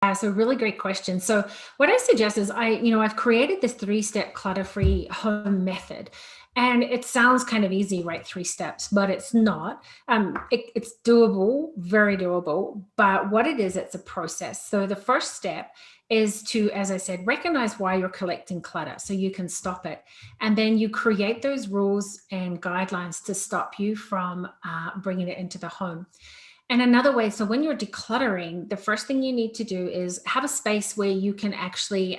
So really great question. So what I suggest is I've created this 3-step clutter-free home method. And it sounds kind of easy, right? 3 steps, but it's not. It's doable, very doable. But what it is, it's a process. So the first step is to, as I said, recognize why you're collecting clutter so you can stop it. And then you create those rules and guidelines to stop you from bringing it into the home. And another way, so when you're decluttering, the first thing you need to do is have a space where you can actually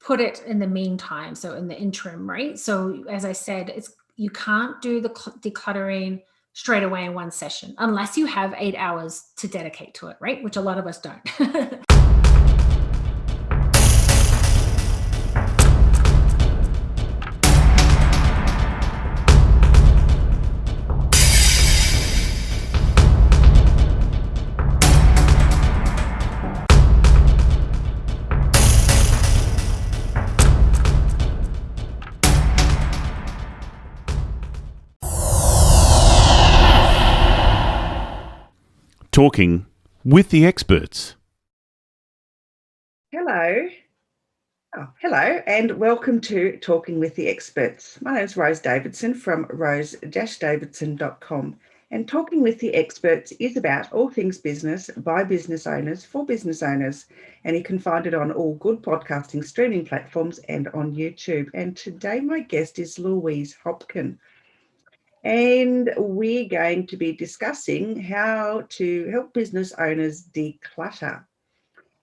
put it in the meantime. So in the interim, right? So as I said, you can't do the decluttering straight away in one session unless you have 8 hours to dedicate to it, right? Which a lot of us don't. Talking with the experts. Hello. Hello, and welcome to Talking with the Experts. My name is Rose Davidson from rose-davidson.com. And Talking with the Experts is about all things business by business owners for business owners. And you can find it on all good podcasting streaming platforms and on YouTube. And today my guest is Louise Hopkin. And we're going to be discussing how to help business owners declutter.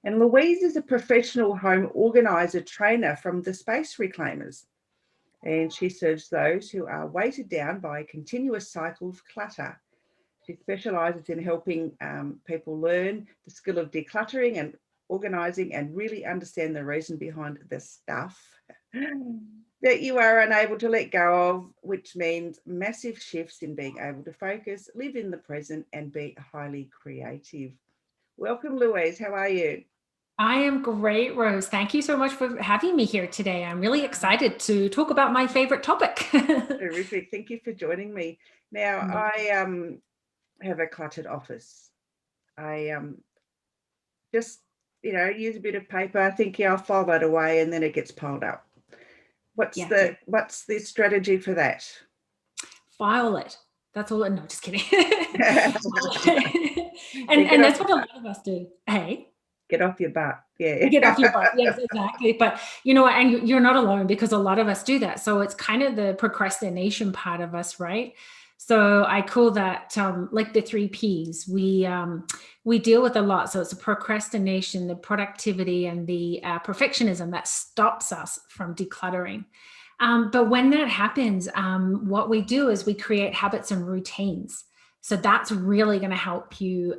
And Louise is a professional home organiser trainer from the Space Reclaimers. And she serves those who are weighted down by a continuous cycle of clutter. She specialises in helping people learn the skill of decluttering and organising and really understand the reason behind the stuff that you are unable to let go of, which means massive shifts in being able to focus, live in the present and be highly creative. Welcome, Louise. How are you? I am great, Rose. Thank you so much for having me here today. I'm really excited to talk about my favorite topic. Terrific. Thank you for joining me. Now, I have a cluttered office. I just, use a bit of paper, think, I'll file that away, and then it gets piled up. What's Yeah. the strategy for that? File it. That's all. No, just kidding. Yeah, and that's what a lot of us do. Hey, get off your butt. Yeah. get off your butt. Yes, exactly. But and you're not alone because a lot of us do that. So it's kind of the procrastination part of us, right? So I call that like the 3 Ps. We deal with a lot. So it's the procrastination, the productivity, and the perfectionism that stops us from decluttering. But when that happens, what we do is we create habits and routines. So that's really going to help you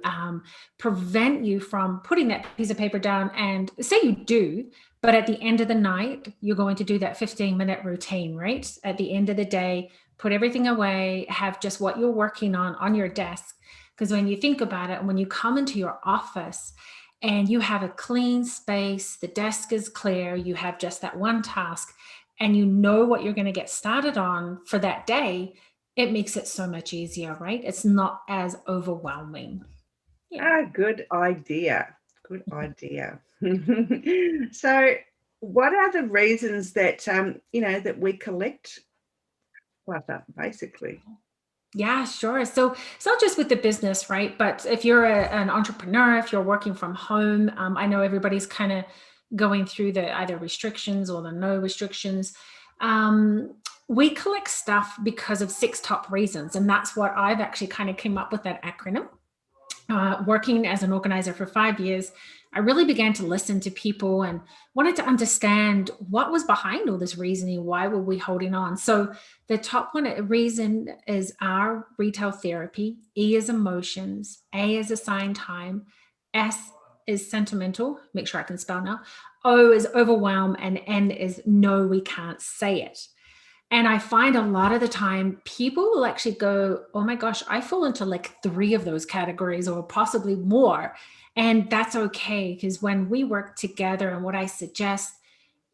prevent you from putting that piece of paper down. And say you do, but at the end of the night, you're going to do that 15-minute routine, right? At the end of the day, put everything away, have just what you're working on your desk. Because when you think about it, when you come into your office and you have a clean space, the desk is clear, you have just that one task, and you know what you're going to get started on for that day, it makes it so much easier, right? It's not as overwhelming. Yeah. Good idea. Good idea. So, what are the reasons that that we collect clutter, basically? Yeah, sure. So it's not just with the business, right? But if you're an entrepreneur, if you're working from home, I know everybody's kind of going through the either restrictions or the no restrictions. We collect stuff because of 6 top reasons. And that's what I've actually kind of came up with that acronym. Working as an organizer for 5 years, I really began to listen to people and wanted to understand what was behind all this reasoning. Why were we holding on? So the top one reason is our retail therapy. E is emotions. A is assigned time. S is sentimental. Make sure I can spell now. O is overwhelm. And N is no, we can't say it. And I find a lot of the time people will actually go, oh my gosh, I fall into like 3 of those categories or possibly more. And that's okay. Because when we work together, and what I suggest,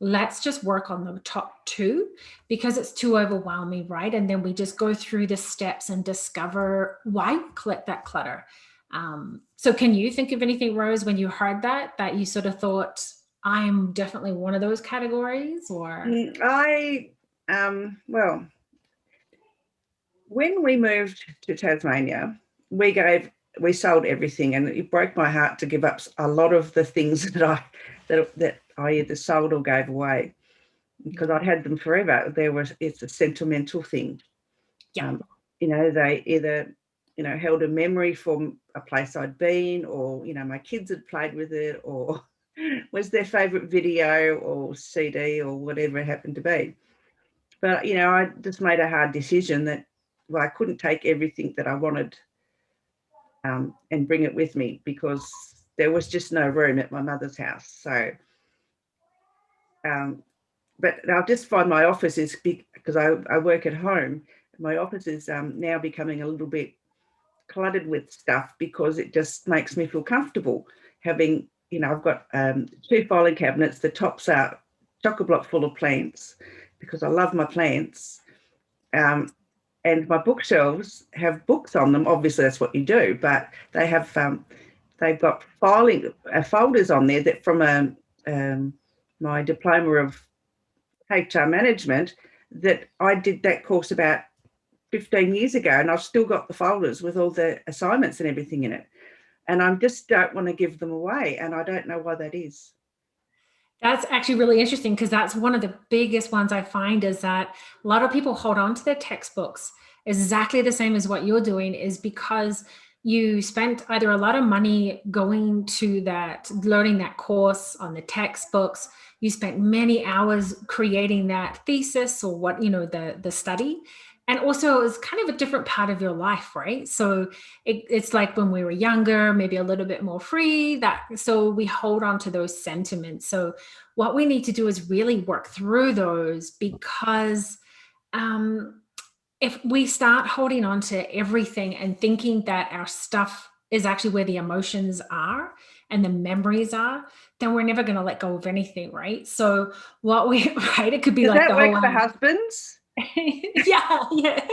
let's just work on the top 2 because it's too overwhelming, right? And then we just go through the steps and discover why we collect that clutter. So can you think of anything, Rose, when you heard that you sort of thought, I'm definitely one of those categories? Or Well, when we moved to Tasmania, we sold everything, and it broke my heart to give up a lot of the things that I either sold or gave away, because yeah, I'd had them forever. It's a sentimental thing. yeah. They either held a memory from a place I'd been, or my kids had played with it, or was their favorite video or CD or whatever it happened to be. But I just made a hard decision that, well, I couldn't take everything that I wanted and bring it with me, because there was just no room at my mother's house. So but I'll just find my office is big, because I work at home. My office is now becoming a little bit cluttered with stuff, because it just makes me feel comfortable having, I've got 2 filing cabinets. The tops are chock-a-block full of plants, because I love my plants. And my bookshelves have books on them. Obviously, that's what you do, but they've got filing folders on there that from my diploma of HR management, that I did that course about 15 years ago, and I've still got the folders with all the assignments and everything in it. And I just don't want to give them away, and I don't know why that is. That's actually really interesting, because that's one of the biggest ones I find, is that a lot of people hold on to their textbooks exactly the same as what you're doing, is because you spent either a lot of money going to that, learning that course on the textbooks. You spent many hours creating that thesis, or what, the study. And also it's kind of a different part of your life, right? So it's like when we were younger, maybe a little bit more free, that so we hold on to those sentiments. So what we need to do is really work through those, because if we start holding on to everything and thinking that our stuff is actually where the emotions are and the memories are, then we're never going to let go of anything, right? So what we right, it could be Does like that the work whole for husbands? yeah, yeah.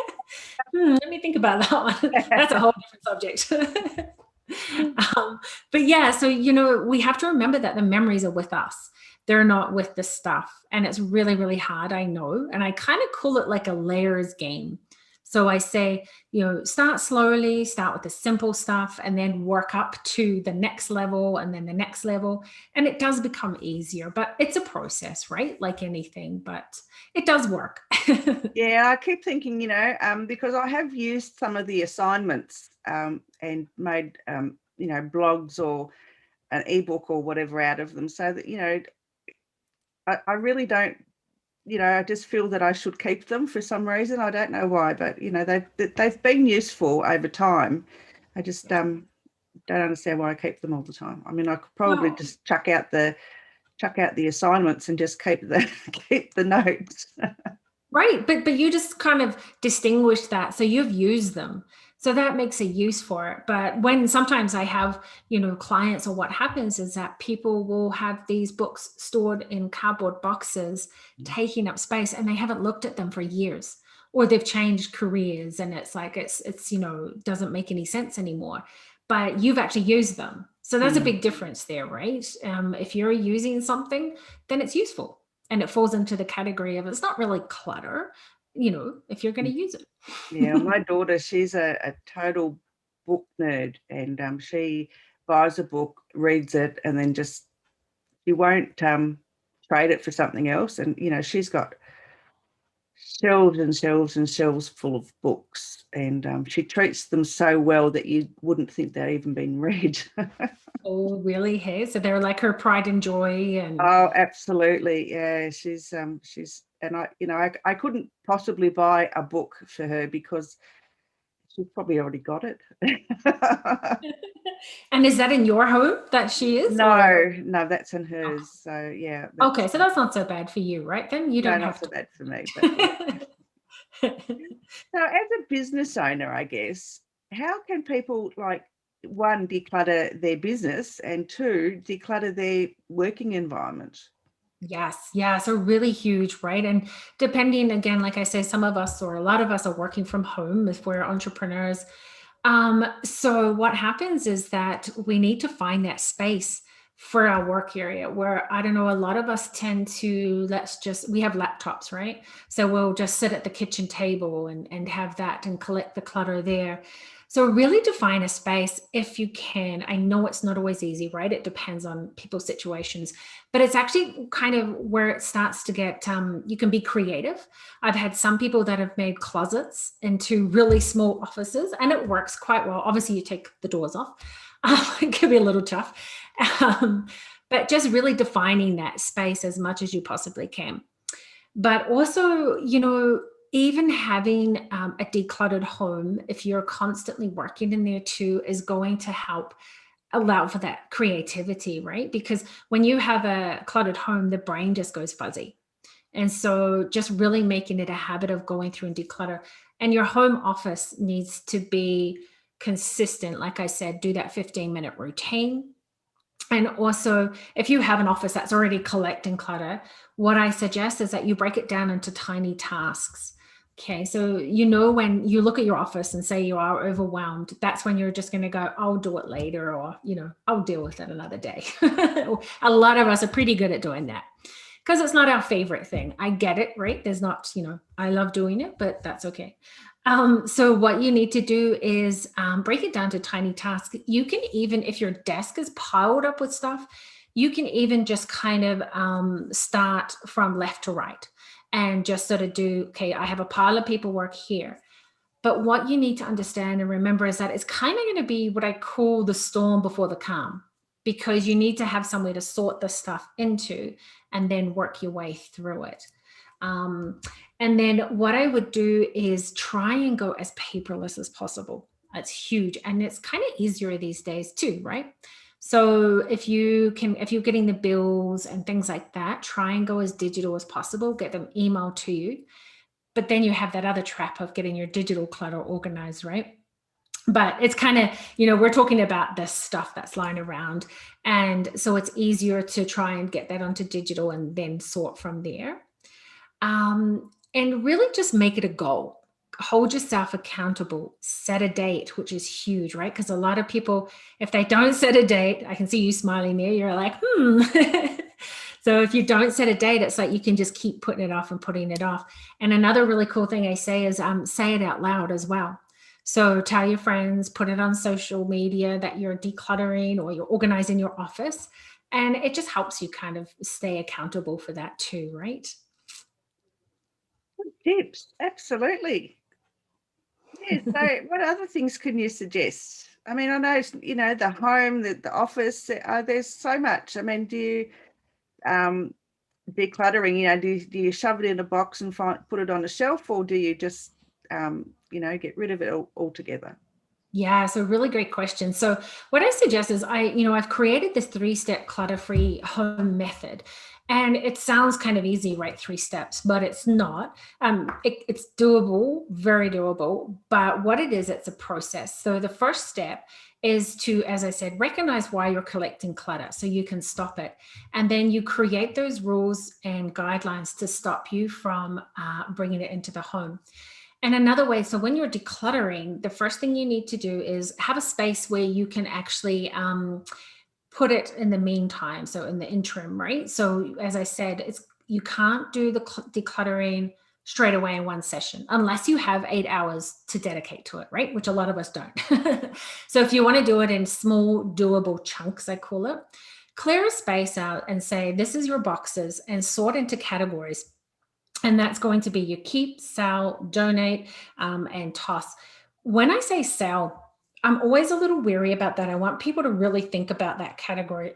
Let me think about that one. That's a whole different subject. But yeah, so we have to remember that the memories are with us. They're not with the stuff. And it's really, really hard, I know. And I kind of call it like a layers game. So I say, start slowly, start with the simple stuff, and then work up to the next level and then the next level. And it does become easier, but it's a process, right? Like anything, but it does work. Yeah, I keep thinking, because I have used some of the assignments and made, blogs or an ebook or whatever out of them, so that, I really don't, I just feel that I should keep them for some reason. I don't know why, but, they've been useful over time. I just don't understand why I keep them all the time. I mean, I could probably Well, just chuck out the assignments and just keep the notes. right, but you just kind of distinguish that, so you've used them, so that makes a use for it. But when sometimes I have, clients, or what happens is that people will have these books stored in cardboard boxes, taking up space, and they haven't looked at them for years, or they've changed careers, and it's like it's doesn't make any sense anymore. But you've actually used them, so that's a Mm. big difference there, right? If you're using something, then it's useful, and it falls into the category of, it's not really clutter, if you're going to use Yeah, it. my daughter, she's a total book nerd, and she buys a book, reads it, and then just she won't trade it for something else. And she's got shelves and shelves and shelves full of books, and she treats them so well that you wouldn't think they'd even been read. Oh, really? Hey, so they're like her pride and joy. And Oh, absolutely. Yeah, she's and I couldn't possibly buy a book for her, because she's probably already got it. and is that in your home that she is, or No, no, that's in hers. So yeah, okay, that's so that's not so bad for you, right? Then you no, don't not have so bad for me. But yeah. to. So as a business owner, I guess, how can people, like, one, declutter their business, and two, declutter their working environment? Yes, yeah, so really huge, right? And depending, again, like I say, some of us, or a lot of us, are working from home if we're entrepreneurs. So what happens is that we need to find that space for our work area where, I don't know, a lot of us tend to, we have laptops, right? So we'll just sit at the kitchen table and have that and collect the clutter there. So really define a space if you can. I know it's not always easy, right? It depends on people's situations, but it's actually kind of where it starts to get, you can be creative. I've had some people that have made closets into really small offices, and it works quite well. Obviously, you take the doors off. It can be a little tough, um, but just really defining that space as much as you possibly can. But also, even having a decluttered home, if you're constantly working in there too, is going to help allow for that creativity, right? Because when you have a cluttered home, the brain just goes fuzzy. And so just really making it a habit of going through and declutter. And your home office needs to be consistent. Like I said, do that 15-minute routine. And also, if you have an office that's already collecting clutter, what I suggest is that you break it down into tiny tasks. Okay, so when you look at your office and say you are overwhelmed, that's when you're just going to go, I'll do it later, or, I'll deal with it another day. A lot of us are pretty good at doing that because it's not our favorite thing. I get it, right? There's not, I love doing it, but that's okay. So what you need to do is break it down to tiny tasks. You can even, if your desk is piled up with stuff, you can even just kind of start from left to right and just sort of do, okay, I have a pile of paperwork here. But what you need to understand and remember is that it's kind of going to be what I call the storm before the calm, because you need to have somewhere to sort the stuff into and then work your way through it. And then what I would do is try and go as paperless as possible. That's huge. And it's kind of easier these days too, right? So if you're getting the bills and things like that, try and go as digital as possible, get them emailed to you. But then you have that other trap of getting your digital clutter organized, right? But it's kind of, we're talking about this stuff that's lying around. And so it's easier to try and get that onto digital and then sort from there. And really just make it a goal. Hold yourself accountable, set a date, which is huge, right? Because a lot of people, if they don't set a date, I can see you smiling there, you're like, So if you don't set a date, it's like you can just keep putting it off and putting it off. And another really cool thing I say is say it out loud as well. So tell your friends, put it on social media that you're decluttering or you're organizing your office. And it just helps you kind of stay accountable for that too, right? Good tips, absolutely. Yeah, so what other things can you suggest? I mean, I know, the home, the office, there's so much. I mean, do you decluttering, do you shove it in a box and put it on a shelf, or do you just, get rid of it altogether? Yeah, so really great question. So what I suggest is I've created this 3-step clutter-free home method. And it sounds kind of easy, right? 3 steps, but it's not. It's doable, very doable. But what it is, it's a process. So the first step is to, as I said, recognize why you're collecting clutter so you can stop it. And then you create those rules and guidelines to stop you from bringing it into the home. And another way, so when you're decluttering, the first thing you need to do is have a space where you can actually put it in the meantime. So in the interim, right? So as I said, you can't do the decluttering straight away in one session unless you have 8 hours to dedicate to it, right? Which a lot of us don't. So if you want to do it in small, doable chunks, I call it, clear a space out and say, this is your boxes, and sort into categories. And that's going to be your keep, sell, donate, and toss. When I say sell, I'm always a little weary about that. I want people to really think about that category.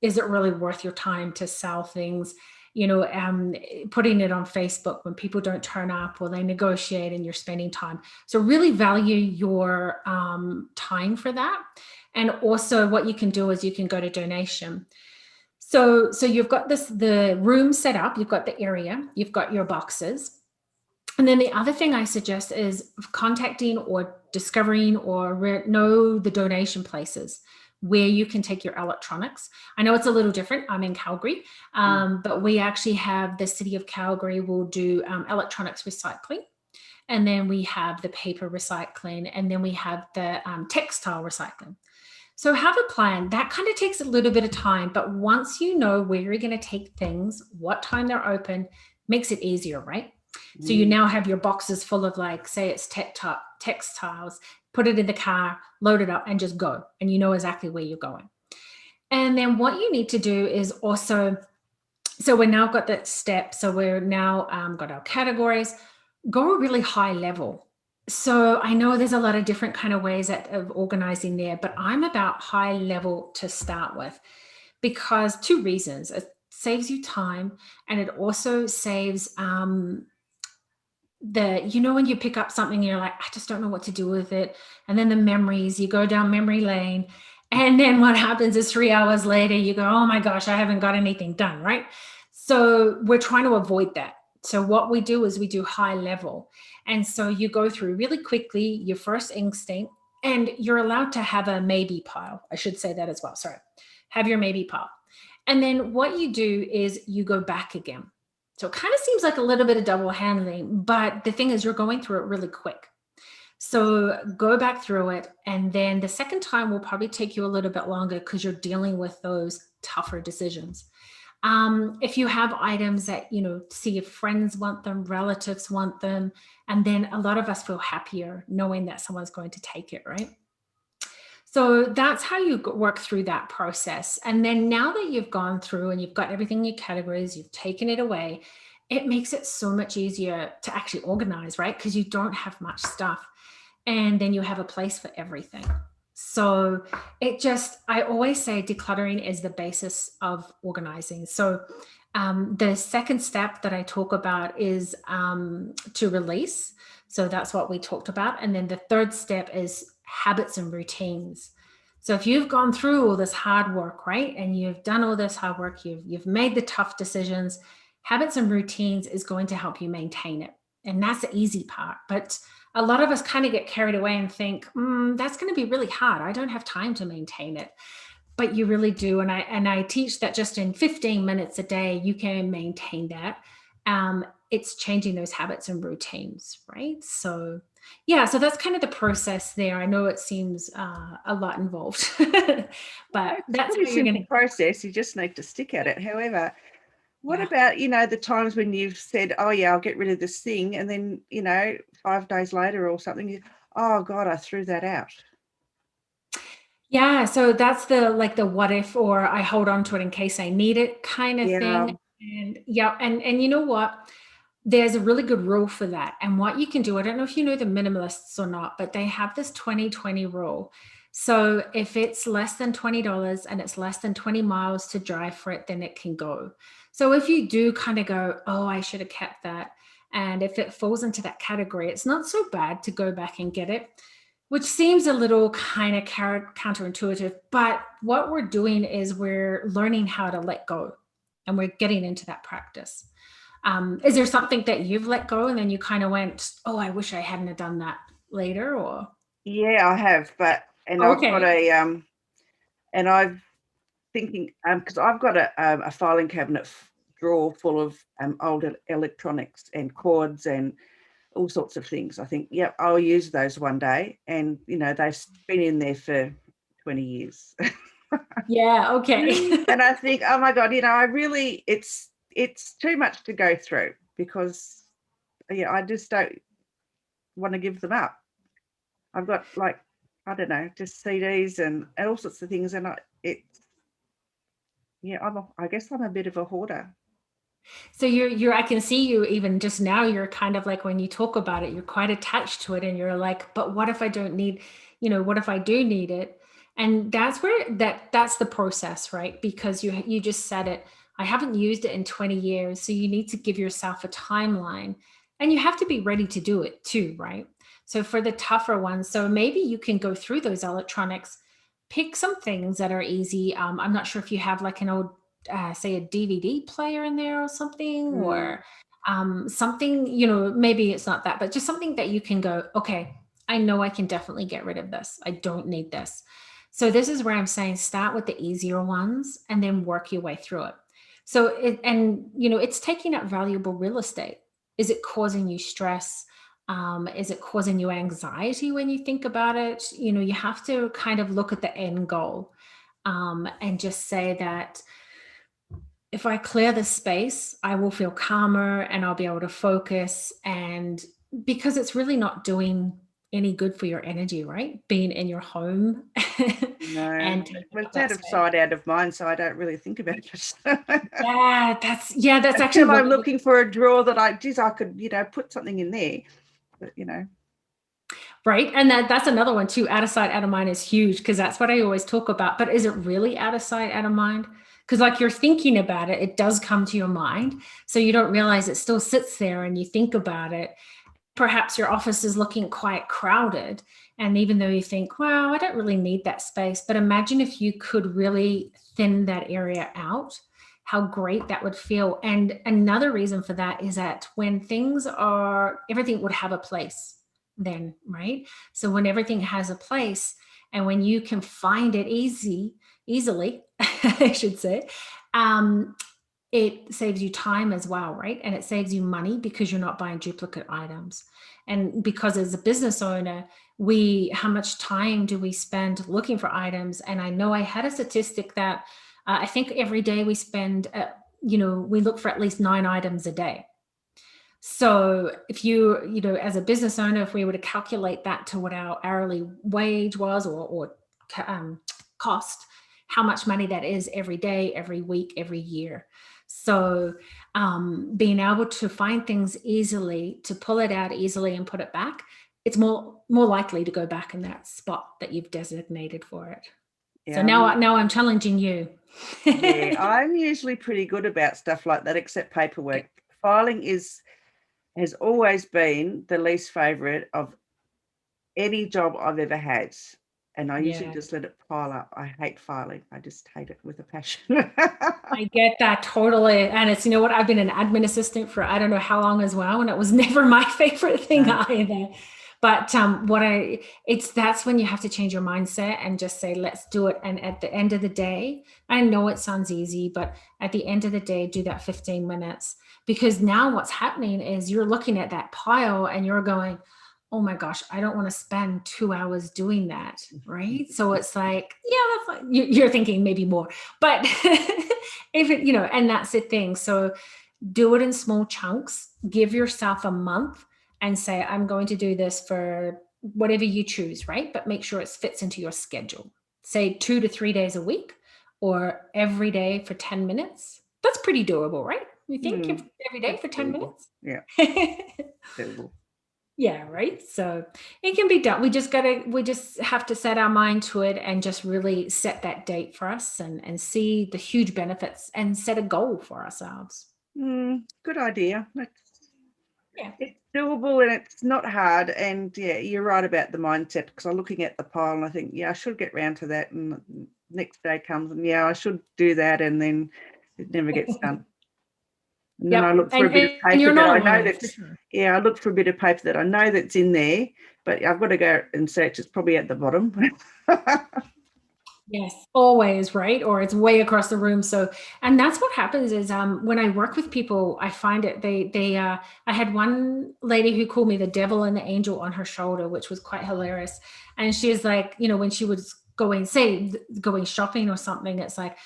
Is it really worth your time to sell things? Putting it on Facebook when people don't turn up or they negotiate and you're spending time. So really value your time for that. And also what you can do is you can go to donation. So you've got the room set up, you've got the area, you've got your boxes. And then the other thing I suggest is contacting or discovering or know the donation places where you can take your electronics. I know it's a little different. I'm in Calgary, but we actually have the city of Calgary will do electronics recycling. And then we have the paper recycling, and then we have the textile recycling. So have a plan. That kind of takes a little bit of time, but once you know where you're going to take things, what time they're open, makes it easier, right? So you now have your boxes full of, like, say it's textiles, put it in the car, load it up, and just go. And you know exactly where you're going. And then what you need to do is also, so we're now got that step. So we're now got our categories, go really high level. So I know there's a lot of different kind of ways of organizing there, but I'm about high level to start with, because two reasons: it saves you time, and it also saves when you pick up something, you're like, I just don't know what to do with it. And then the memories, you go down memory lane. And then what happens is 3 hours later, you go, oh my gosh, I haven't got anything done, right? So we're trying to avoid that. So what we do is we do high level. And so you go through really quickly your first instinct, and you're allowed to have a maybe pile. I should say that as well. Sorry. Have your maybe pile. And then what you do is you go back again. So it kind of seems like a little bit of double handling, but the thing is, you're going through it really quick. So go back through it. And then the second time will probably take you a little bit longer because you're dealing with those tougher decisions. If you have items that, see if friends want them, relatives want them, and then a lot of us feel happier knowing that someone's going to take it, right? So that's how you work through that process. And then now that you've gone through and you've got everything in your categories, you've taken it away, it makes it so much easier to actually organize, right? Because you don't have much stuff. And then you have a place for everything. So I always say decluttering is the basis of organizing. So the second step that I talk about is to release. So that's what we talked about. And then the third step is habits and routines. So if you've gone through all this hard work, right, and you've done all this hard work, you've made the tough decisions, habits and routines is going to help you maintain it. And that's the easy part. But a lot of us kind of get carried away and think, that's going to be really hard. I don't have time to maintain it. But you really do. And I teach that just in 15 minutes a day, you can maintain that. It's changing those habits and routines, right? So yeah, so that's kind of the process there. I know it seems a lot involved, but that's pretty how you're going simple to. process. You just need to stick at it. However, what Yeah. about, the times when you've said, oh yeah, I'll get rid of this thing, and then, 5 days later or something, oh God, I threw that out. Yeah, so that's the what if, or I hold on to it in case I need it kind of Yeah. thing. And yeah, and you know what? There's a really good rule for that. And what you can do, I don't know if you know the minimalists or not, but they have this 20-20 rule. So if it's less than $20 and it's less than 20 miles to drive for it, then it can go. So if you do kind of go, oh, I should have kept that. And if it falls into that category, it's not so bad to go back and get it, which seems a little kind of counterintuitive. But what we're doing is we're learning how to let go, and we're getting into that practice. Is there something that you've let go and then you kind of went, oh, I wish I hadn't have done that later? Or Yeah, I have, and I've got okay. and I've thinking, because I've got a filing cabinet drawer full of old electronics and cords and all sorts of things. I think, yep, I'll use those one day. And, they've been in there for 20 years. Yeah, okay. And I think, oh my God, it's too much to go through, because I just don't want to give them up. I've got, like, I don't know, just CDs and all sorts of things. And I guess I'm a bit of a hoarder. So I can see you even just now, you're kind of like, when you talk about it, you're quite attached to it, and you're like, but what if I don't need, what if I do need it? And that's where that's the process, right? Because you just said it. I haven't used it in 20 years. So you need to give yourself a timeline, and you have to be ready to do it too, right? So for the tougher ones, so maybe you can go through those electronics, pick some things that are easy. I'm not sure if you have like an old say a DVD player in there or something, Mm. or something, maybe it's not that, but just something that you can go, okay, I know I can definitely get rid of this. I don't need this. So this is where I'm saying start with the easier ones and then work your way through it. So it's taking up valuable real estate. Is it causing you stress? Is it causing you anxiety when you think about it? You have to kind of look at the end goal, and just say that if I clear the space, I will feel calmer and I'll be able to focus. And because it's really not doing any good for your energy, right? Being in your home No, and taking well, up it's that out of space. sight, out of mind, so I don't really think about it. That's actually Until one I'm of the. looking for a drawer that I could, put something in there. But, Right. And that's another one too. Out of sight, out of mind is huge, because that's what I always talk about. But is it really out of sight, out of mind? Because like you're thinking about it, it does come to your mind. So you don't realize it still sits there and you think about it. Perhaps your office is looking quite crowded. And even though you think, wow, I don't really need that space, but imagine if you could really thin that area out, how great that would feel. And another reason for that is that when everything would have a place then, right? So when everything has a place and when you can find it easily, I should say, um, it saves you time as well, right? And it saves you money because you're not buying duplicate items. And because as a business owner, how much time do we spend looking for items? And I know I had a statistic that I think every day we spend, we look for at least 9 items a day. So if as a business owner, if we were to calculate that to what our hourly wage was, or cost, how much money that is every day, every week, every year. So being able to find things easily, to pull it out easily and put it back, it's more likely to go back in that spot that you've designated for it. So yeah, now I'm challenging you. yeah, I'm usually pretty good about stuff like that, except paperwork. Filing has always been the least favorite of any job I've ever had. And I usually Yeah. just let it pile up. I hate filing. I just hate it with a passion. I get that totally. And it's, what, I've been an admin assistant for I don't know how long as well. And it was never my favorite thing No. either. But that's when you have to change your mindset and just say, let's do it. And at the end of the day, I know it sounds easy, but at the end of the day, do that 15 minutes. Because now what's happening is you're looking at that pile and you're going, oh my gosh, I don't want to spend 2 hours doing that. Right. So it's like, yeah, that's like, you're thinking maybe more, but if it, and that's the thing. So do it in small chunks, give yourself a month and say, I'm going to do this for whatever you choose, right? But make sure it fits into your schedule. Say 2 to 3 days a week or every day for 10 minutes. That's pretty doable, right? You think Hmm, every day that's for 10 doable. minutes? Yeah, doable. Yeah, right. So it can be done. We just have to set our mind to it and just really set that date for us and see the huge benefits and set a goal for ourselves. Good idea. Yeah. It's doable and it's not hard. And yeah, you're right about the mindset, because I'm looking at the pile and I think, yeah, I should get round to that. And next day comes and yeah, I should do that. And then it never gets done. And then I Yep. look for a bit of And paper you're that not I know alone for that's, sure. yeah, I look for a bit of paper that I know that's in there, but I've got to go and search. It's probably at the bottom. Yes, always, right? Or it's way across the room. So, and that's what happens is when I work with people, I find it I had one lady who called me the devil and the angel on her shoulder, which was quite hilarious. And she was like, when she was going shopping or something, it's like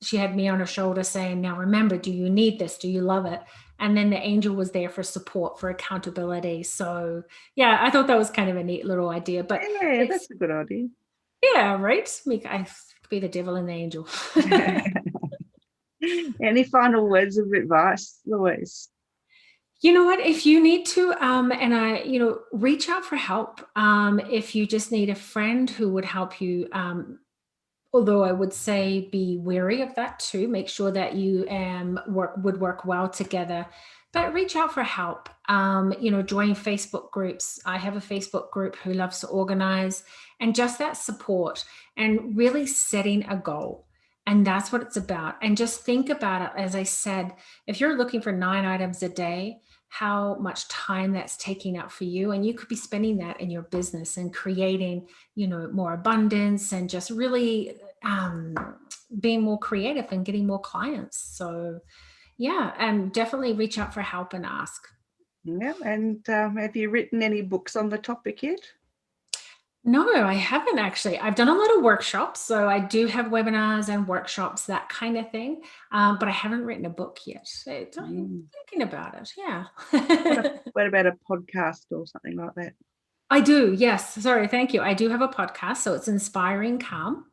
she had me on her shoulder saying, now remember, do you need this? Do you love it? And then the angel was there for support, for accountability. So yeah, I thought that was kind of a neat little idea, but Yeah, it's, that's a good idea. yeah, right. I be the devil and the angel. Any final words of advice, Louise? You know what? If you need to, reach out for help. If you just need a friend who would help you, although I would say be wary of that too. Make sure that you would work well together, but reach out for help. Join Facebook groups. I have a Facebook group who loves to organize, and just that support and really setting a goal. And that's what it's about. And just think about it. As I said, if you're looking for 9 items a day, how much time that's taking up for you. And you could be spending that in your business and creating, more abundance and just really um, being more creative and getting more clients. So yeah, and definitely reach out for help and ask. Yeah. And have you written any books on the topic yet? No, I haven't actually. I've done a lot of workshops, so I do have webinars and workshops, that kind of thing. But I haven't written a book yet. I'm Mm. thinking about it. Yeah. What about a podcast or something like that? I do. Yes. Sorry. Thank you. I do have a podcast. So it's Inspiring Calm.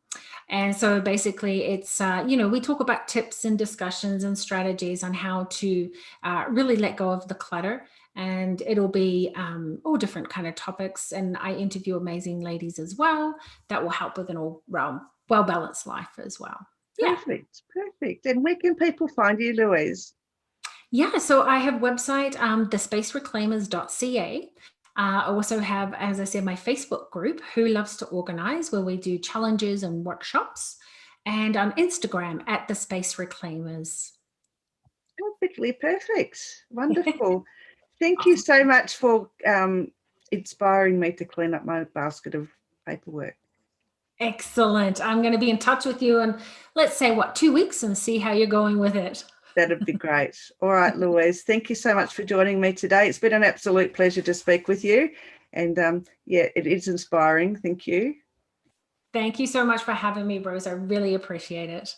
And so basically, it's, we talk about tips and discussions and strategies on how to really let go of the clutter. And it'll be all different kind of topics. And I interview amazing ladies as well that will help with an all round, well balanced life as well. Yeah. Perfect. Perfect. And where can people find you, Louise? Yeah, so I have website, thespacereclaimers.ca. I also have, as I said, my Facebook group, Who Loves to Organize, where we do challenges and workshops, and on Instagram at the Space Reclaimers. Perfectly perfect. Wonderful. Thank you Awesome. so much for inspiring me to clean up my basket of paperwork. Excellent. I'm going to be in touch with you in, let's say, 2 weeks and see how you're going with it. That'd be great. All right, Louise, thank you so much for joining me today. It's been an absolute pleasure to speak with you. And it is inspiring. Thank you. Thank you so much for having me, Rose. I really appreciate it.